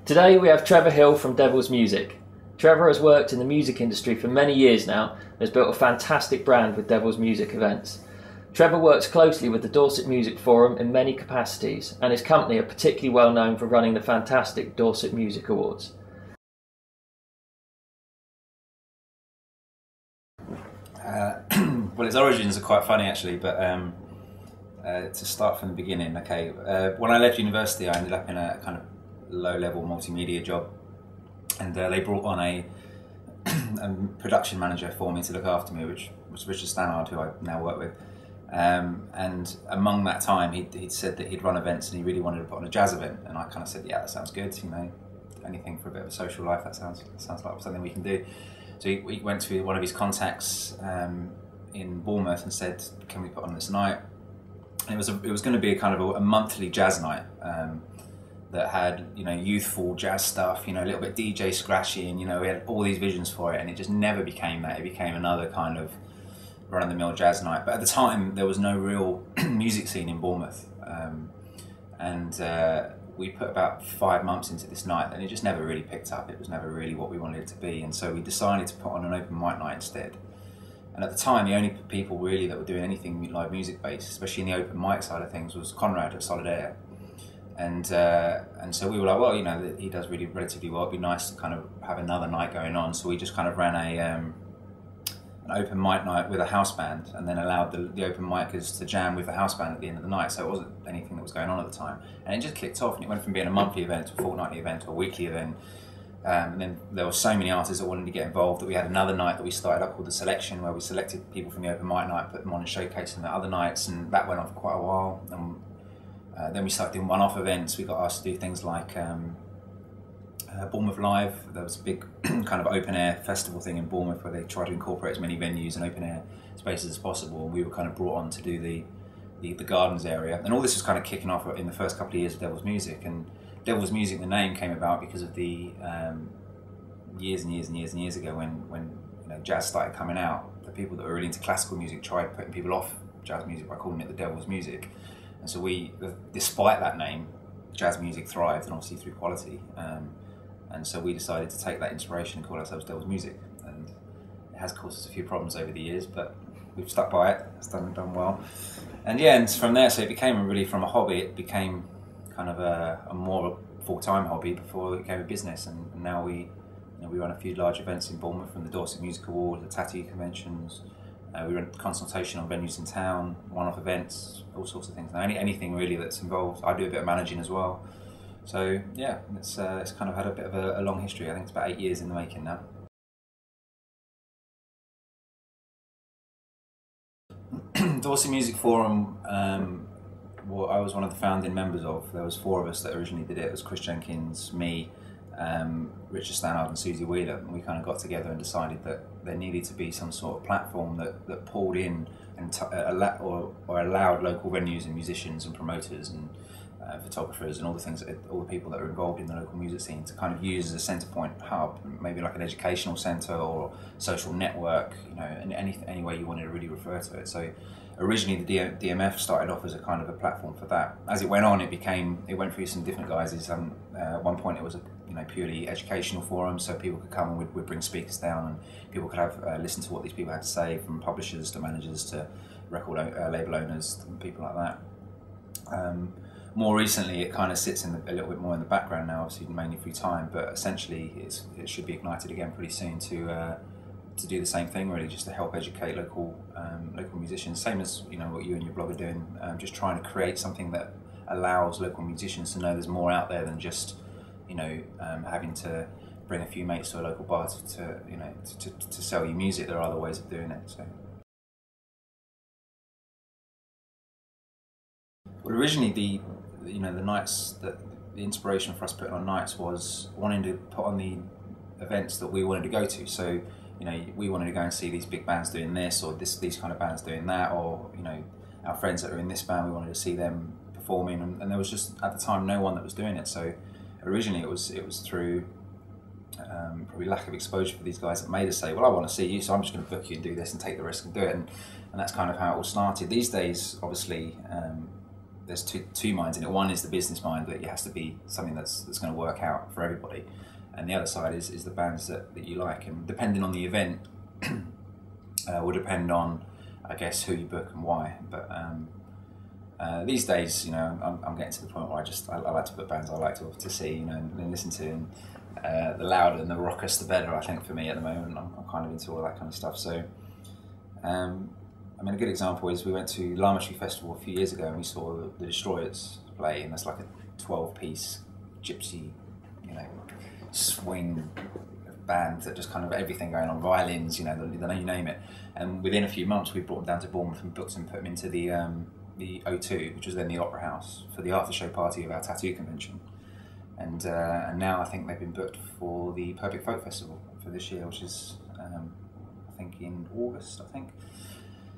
Today we have Trevor Hill from Devil's Music. Trevor has worked in the music industry for many years now and has built a fantastic brand with Devil's Music events. Trevor works closely with the Dorset Music Forum in many capacities, and his company are particularly well known for running the fantastic Dorset Music Awards. Well, its origins are quite funny actually, but to start from the beginning, okay. When I left university, I ended up in a kind of low-level multimedia job, and they brought on a production manager for me to look after me, which was Richard Stannard, who I now work with. And among that time, he'd said that he'd run events and he really wanted to put on a jazz event, and I kind of said, yeah, that sounds good, you know, anything for a bit of a social life, that sounds like something we can do. So he went to one of his contacts in Bournemouth and said, can we put on this night? And it was going to be a kind of a monthly jazz night that had, you know, youthful jazz stuff, you know, a little bit DJ scratchy, and, you know, we had all these visions for it, and it just never became that. It became another kind of run-of-the-mill jazz night. But at the time, there was no real music scene in Bournemouth, we put about 5 months into this night, and it just never really picked up. It was never really what we wanted it to be, and so we decided to put on an open mic night instead. And at the time, the only people really that were doing anything live music based, especially in the open mic side of things, was Conrad at Solid Air. And so we were like, well, you know, he does really relatively well. It'd be nice to kind of have another night going on. So we just kind of ran an open mic night with a house band, and then allowed the open micers to jam with the house band at the end of the night. So it wasn't anything that was going on at the time, and it just kicked off, and it went from being a monthly event to a fortnightly event to a weekly event. And then there were so many artists that wanted to get involved that we had another night that we started up called The Selection, where we selected people from the open mic night, put them on and showcased them at other nights, and that went on for quite a while. And then we started doing one-off events. We got asked to do things like Bournemouth Live. There was a big kind of open-air festival thing in Bournemouth where they tried to incorporate as many venues and open-air spaces as possible. And we were kind of brought on to do the gardens area. And all this was kind of kicking off in the first couple of years of Devil's Music. And Devil's Music, the name came about because of the years and years ago when you know, jazz started coming out. The people that were really into classical music tried putting people off jazz music by calling it the Devil's Music. And so we, despite that name, jazz music thrived, and obviously through quality. And so we decided to take that inspiration and call ourselves Devil's Music. And it has caused us a few problems over the years, but we've stuck by it. It's done well. And yeah, and from there, so it became really, from a hobby, it became kind of a more full-time hobby before it became a business. And now we run a few large events in Bournemouth, from the Dorset Music Awards, the Tattoo conventions. We run consultation on venues in town, one-off events, all sorts of things. Now, anything really that's involved. I do a bit of managing as well. So yeah, it's kind of had a bit of a long history. I think it's about 8 years in the making now. Dorset Music Forum, well, I was one of the founding members of. There was 4 of us that originally did it. It was Chris Jenkins, me, Richard Stannard and Susie Wheeler, and we kind of got together and decided that there needed to be some sort of platform that pulled in and allowed local venues and musicians and promoters and photographers and all the people that are involved in the local music scene to kind of use as a centre point hub, maybe like an educational centre or social network, you know, any way you wanted to really refer to it. So originally the DMF started off as a kind of a platform for that. As it went on, it went through some different guises. At one point it was a purely educational forum, so people could come and we'd bring speakers down, and people could have listen to what these people had to say, from publishers to managers to record label owners and people like that. More recently, it kind of sits a little bit more in the background now, obviously mainly through time, but essentially it should be ignited again pretty soon to do the same thing, really, just to help educate local musicians, same as, you know, what you and your blog are doing, just trying to create something that allows local musicians to know there's more out there than just, you know, having to bring a few mates to a local bar to sell you music. There are other ways of doing it. So. Well, originally the nights, the inspiration for us putting on nights was wanting to put on the events that we wanted to go to. So, you know, we wanted to go and see these big bands doing this, or these kind of bands doing that, or, you know, our friends that are in this band, we wanted to see them performing, and there was just at the time no one that was doing it. So originally it was through probably lack of exposure for these guys that made us say, well, I want to see you, so I'm just going to book you and do this and take the risk and do it, and that's kind of how it all started. These days, obviously, there's two minds in it. One is the business mind, that it has to be something that's going to work out for everybody, and the other side is the bands that you like. And depending on the event, will depend on, I guess, who you book and why. But these days, you know, I'm getting to the point where I like to book bands I like to see, you know, and listen to. And the louder and the rockiest, the better. I think for me at the moment, I'm kind of into all that kind of stuff. So, I mean, a good example is we went to Lama Tree Festival a few years ago and we saw the Destroyers play, and that's like a 12-piece gypsy, you know, swing band that just kind of everything going on, violins, you know, you name it. And within a few months, we brought them down to Bournemouth and booked them, put them into the O2, which was then the Opera House, for the after-show party of our tattoo convention. And now I think they've been booked for the Perfect Folk Festival for this year, which is I think in August, I think.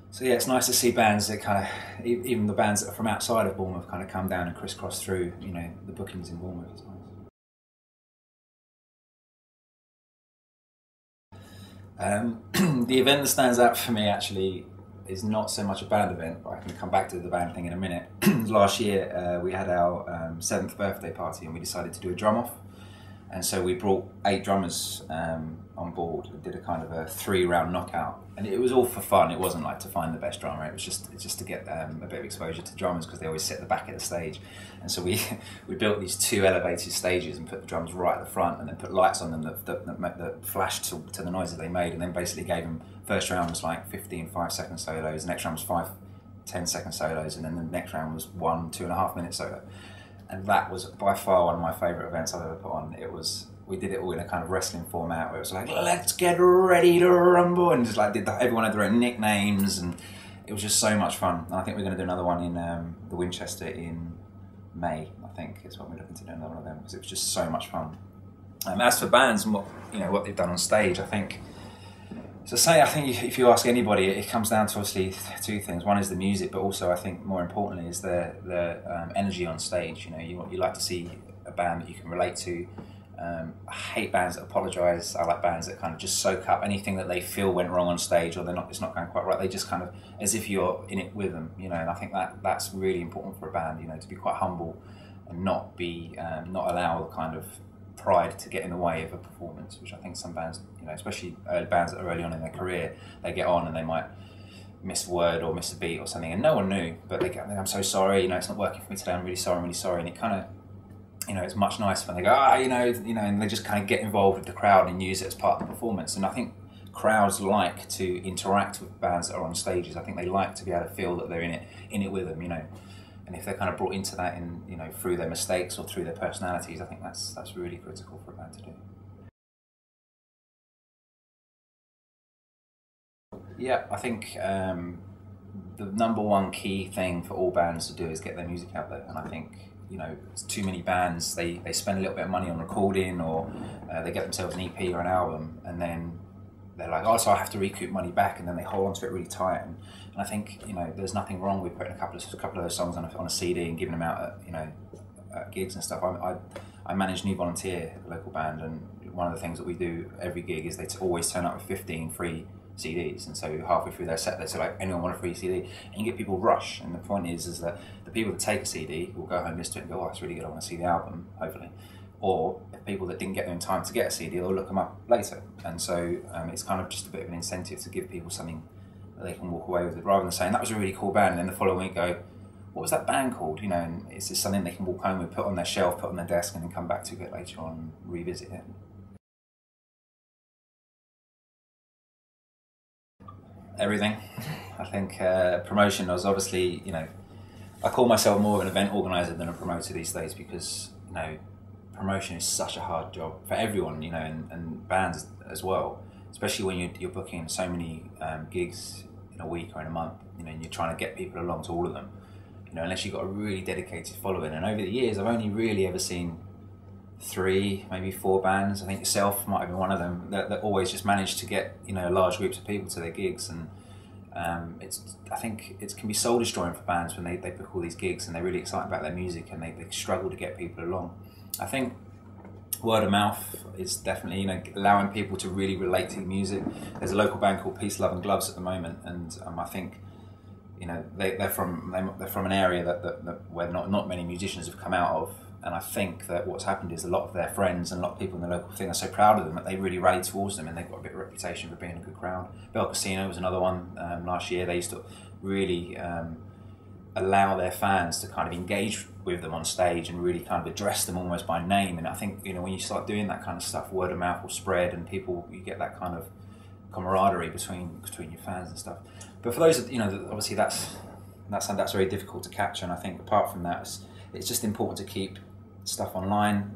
So yeah, it's nice to see bands that kind of, even the bands that are from outside of Bournemouth, kind of come down and crisscross through, you know, the bookings in Bournemouth. It's nice. The event that stands out for me actually is not so much a band event, but I can come back to the band thing in a minute. Last year we had our 7th birthday party and we decided to do a drum off, and so we brought 8 drummers on board and did a kind of a 3-round knockout, and it was all for fun. It wasn't like to find the best drummer, it was just to get a bit of exposure to drummers, because they always sit at the back of the stage. And so we built these 2 elevated stages and put the drums right at the front, and then put lights on them that flashed to the noises they made, and then basically gave them, first round was like 15 5-second solos, the next round was 5 10-second solos, and then the next round was 1 2.5 minute solo. And that was by far one of my favourite events I've ever put on. We did it all in a kind of wrestling format where it was like, let's get ready to rumble, and just like everyone had their own nicknames, and it was just so much fun. And I think we're going to do another one in the Winchester in May. I think is what we're looking to do, another one of them, because it was just so much fun. As for bands and what they've done on stage, I think if you ask anybody, it comes down to obviously 2 things. One is the music, but also I think more importantly is the energy on stage. You know, you like to see a band that you can relate to. I hate bands that apologise. I like bands that kind of just soak up anything that they feel went wrong on stage, or it's not going quite right. They just kind of, as if you're in it with them, you know. And I think that's really important for a band, you know, to be quite humble and not allow the kind of pride to get in the way of a performance, which I think some bands, you know, especially bands that are early on in their career, they get on and they might miss a word or miss a beat or something, and no one knew, but they go, I'm so sorry, you know, it's not working for me today, I'm really sorry, and it kind of, you know, it's much nicer when they go, you know, and they just kind of get involved with the crowd and use it as part of the performance. And I think crowds like to interact with bands that are on stages. I think they like to be able to feel that they're in it with them, you know. And if they're kind of brought into that, you know, through their mistakes or through their personalities, I think that's really critical for a band to do. Yeah, I think the number one key thing for all bands to do is get their music out there. And I think, you know, too many bands, they spend a little bit of money on recording, or they get themselves an EP or an album, and then they're like, oh, so I have to recoup money back, and then they hold onto it really tight. And I think, you know, there's nothing wrong with putting a couple of those songs on a CD and giving them out at, you know, at gigs and stuff. I manage New Volunteer, a local band, and one of the things that we do every gig is they always turn up with 15 free CDs, and so halfway through their set they say, like, anyone want a free CD? And you get people rush, and the point is that the people that take a CD will go home, listen to it and go, oh, it's really good, I want to see the album, hopefully. Or if people that didn't get there in time to get a CD, they'll look them up later. And so it's kind of just a bit of an incentive to give people something that they can walk away with, rather than saying, that was a really cool band, and then the following week go, what was that band called? You know, and it's just something they can walk home with, put on their shelf, put on their desk, and then come back to a bit later on and revisit it. Everything. I think promotion was obviously, you know, I call myself more of an event organizer than a promoter these days, because, you know, promotion is such a hard job for everyone, you know, and bands as well, especially when you're booking so many gigs in a week or in a month, you know, and you're trying to get people along to all of them, you know, unless you've got a really dedicated following. And over the years, I've only really ever seen 3, maybe 4 bands, I think yourself might have been one of them, that always just managed to get, you know, large groups of people to their gigs. And I think it can be soul destroying for bands when they book all these gigs and they're really excited about their music and they struggle to get people along. I think word of mouth is definitely, you know, allowing people to really relate to the music. There's a local band called Peace, Love and Gloves at the moment, and I think they're from an area that where not many musicians have come out of, and I think that what's happened is a lot of their friends and a lot of people in the local thing are so proud of them that they really rally towards them, and they've got a bit of a reputation for being a good crowd. Bell Casino was another one last year. They used to really allow their fans to kind of engage with them on stage and really kind of address them almost by name. And I think when you start doing that kind of stuff, word of mouth will spread, and you get that kind of camaraderie between your fans and stuff. But for those, obviously that's very difficult to capture. And I think apart from that, it's just important to keep stuff online.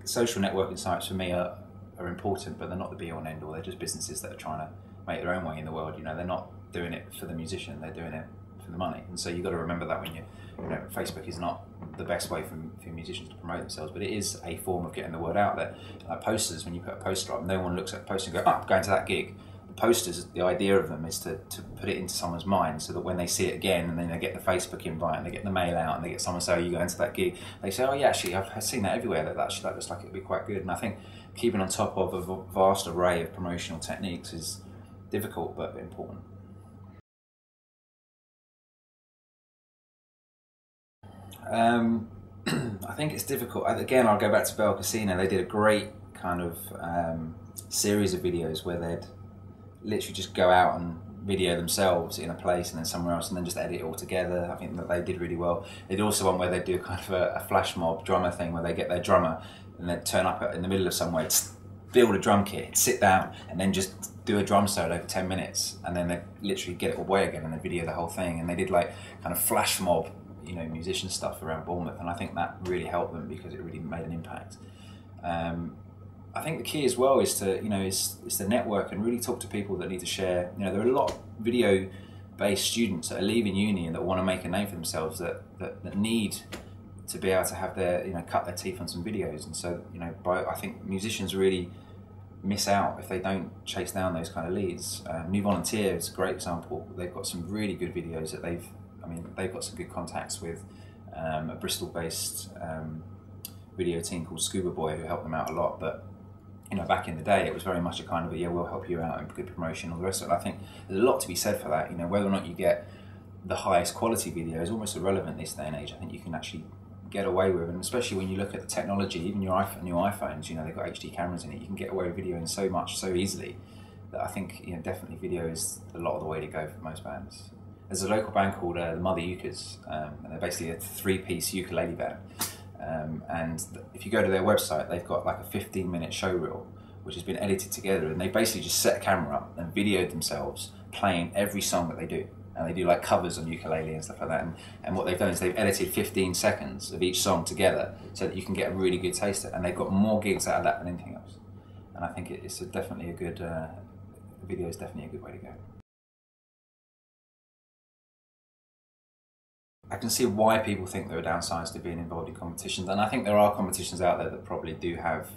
Social networking sites for me are important, but they're not the be all and end all. They're just businesses that are trying to make their own way in the world. They're not doing it for the musician, they're doing it for the money. And so you've got to remember that when Facebook is not the best way for musicians to promote themselves, but it is a form of getting the word out there. Like posters, when you put a poster up, no one looks at a poster and go, I'm going to that gig. The posters, the idea of them is to put it into someone's mind, so that when they see it again, and then they get the Facebook invite and they get the mail out and they get someone say, oh, you going to that gig, they say, oh yeah, actually I've seen that everywhere, that looks like it'd be quite good. And I think keeping on top of a vast array of promotional techniques is difficult but important. I think it's difficult. Again, I'll go back to Bell Casino. They did a great kind of series of videos where they'd literally just go out and video themselves in a place and then somewhere else, and then just edit it all together. I think that they did really well. They did also one where they do kind of a flash mob drummer thing, where they get their drummer and they turn up in the middle of somewhere, build a drum kit, sit down, and then just do a drum solo for 10 minutes, and then they literally get it away again and they video the whole thing. And they did like kind of flash mob musician stuff around Bournemouth, and I think that really helped them because it really made an impact. I think the key as well is to is to network and really talk to people that need to share. There are a lot of video-based students that are leaving uni and that want to make a name for themselves that need to be able to have their cut their teeth on some videos. And so I think musicians really miss out if they don't chase down those kind of leads. New Volunteer is a great example. They've got some really good videos that they've got some good contacts with a Bristol-based video team called Scuba Boy, who helped them out a lot. But back in the day, it was very much a kind of we'll help you out and good promotion, all the rest of it. And I think there's a lot to be said for that. Whether or not you get the highest quality video is almost irrelevant this day and age. I think you can actually get away with, and especially when you look at the technology, even your new iPhones, they've got HD cameras in it. You can get away with videoing so easily that I think definitely video is a lot of the way to go for most bands. There's a local band called the Mother Ukers, and they're basically a 3-piece ukulele band. And if you go to their website, they've got like a 15-minute show reel, which has been edited together, and they basically just set a camera up and videoed themselves playing every song that they do. And they do like covers on ukulele and stuff like that. And what they've done is they've edited 15 seconds of each song together so that you can get a really good taste of it. And they've got more gigs out of that than anything else. And I think it's definitely a good, video is definitely a good way to go. I can see why people think there are downsides to being involved in competitions, and I think there are competitions out there that probably do have,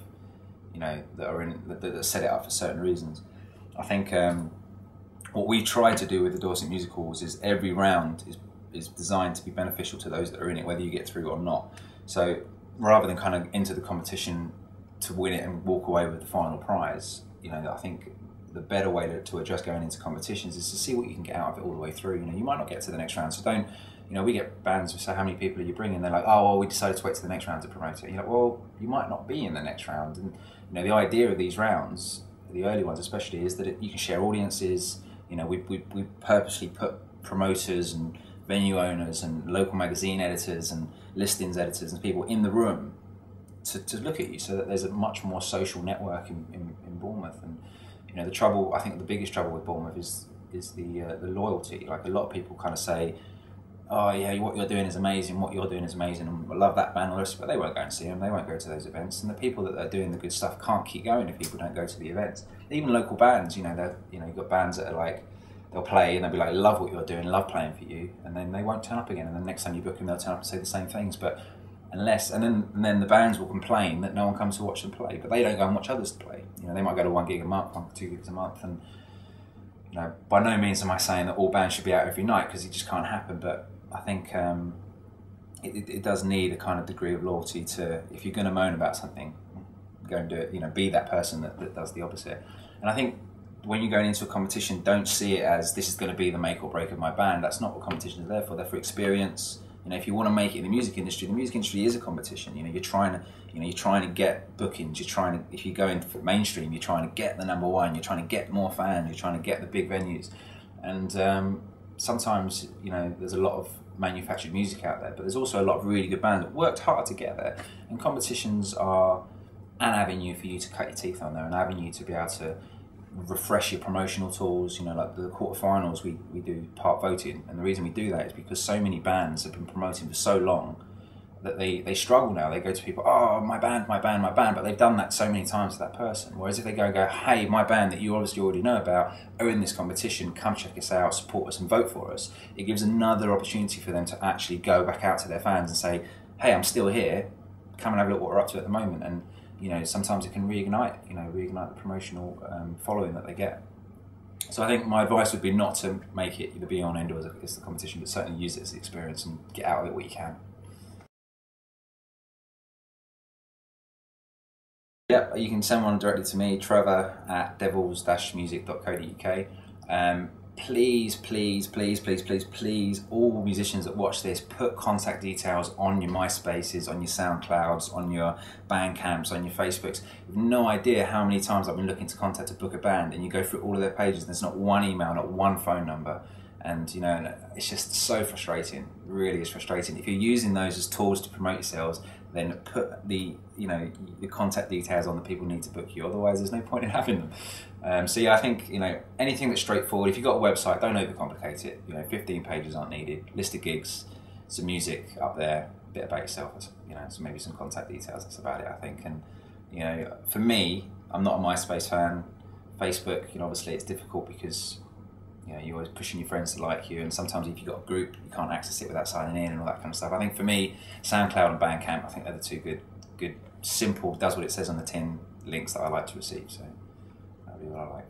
that set it up for certain reasons. I think what we try to do with the Dorset Music Halls is every round is designed to be beneficial to those that are in it, whether you get through or not. So rather than kind of enter the competition to win it and walk away with the final prize, I think the better way to address going into competitions is to see what you can get out of it all the way through. You might not get to the next round, so don't. We get bands who say, how many people are you bringing? They're like, oh, well, we decided to wait to the next round to promote it. You're like, well, you might not be in the next round. And the idea of these rounds, the early ones especially, is that you can share audiences. We purposely put promoters and venue owners and local magazine editors and listings editors and people in the room to look at you, so that there's a much more social network in Bournemouth. And the trouble, I think the biggest trouble with Bournemouth is the loyalty. Like, a lot of people kind of say, oh yeah, what you're doing is amazing, and I love that band, all the rest of it, but they won't go and see them, they won't go to those events, and the people that are doing the good stuff can't keep going if people don't go to the events. Even local bands, you've got bands that are like, they'll play and they'll be like, love what you're doing, love playing for you, and then they won't turn up again, and then next time you book them, they'll turn up and say the same things, but and then the bands will complain that no one comes to watch them play, but they don't go and watch others play. They might go to 1 gig a month, 2 gigs a month, and by no means am I saying that all bands should be out every night, because it just can't happen, but I think it does need a kind of degree of loyalty to, if you're going to moan about something, go and do it. Be that person that does the opposite. And I think when you're going into a competition, don't see it as this is going to be the make or break of my band. That's not what competitions are there for. They're for experience. You know, if you want to make it in the music industry is a competition. You know, you're trying to get bookings. If you go in for mainstream, you're trying to get the #1. You're trying to get more fans. You're trying to get the big venues. And sometimes, you know, there's a lot of manufactured music out there, but there's also a lot of really good bands that worked hard to get there. And competitions are an avenue for you to cut your teeth on there, an avenue to be able to refresh your promotional tools. You know, like the quarterfinals, we do part voting, and the reason we do that is because so many bands have been promoting for so long that they struggle now. They go to people, oh, my band, but they've done that so many times to that person. Whereas if they go, hey, my band that you obviously already know about are in this competition, come check us out, support us and vote for us, it gives another opportunity for them to actually go back out to their fans and say, hey, I'm still here, come and have a look what we're up to at the moment. And you know, sometimes it can reignite the promotional following that they get. So I think my advice would be not to make it the be-all and end-all as the competition, but certainly use it as the experience and get out of it what you can. Yep, you can send one directly to me, Trevor at devils-music.co.uk. Please, all musicians that watch this, put contact details on your MySpaces, on your SoundClouds, on your Bandcamps, on your Facebooks. You have no idea how many times I've been looking to contact to book a band, and you go through all of their pages and there's not one email, not one phone number. And you know, it's just so frustrating. It really is frustrating. If you're using those as tools to promote yourselves, then put the contact details on the people who need to book you. Otherwise, there's no point in having them. So yeah, I think, you know, anything that's straightforward. If you've got a website, don't overcomplicate it. You know, 15 pages aren't needed. List of gigs, some music up there, a bit about yourself. You know, so maybe some contact details. That's about it, I think. And you know, for me, I'm not a MySpace fan. Facebook, you know, obviously it's difficult because, you know, you're always pushing your friends to like you, and sometimes if you've got a group, you can't access it without signing in and all that kind of stuff. I think for me, SoundCloud and Bandcamp, I think they're the two good, simple, does what it says on the tin links that I like to receive. So that'd be what I like.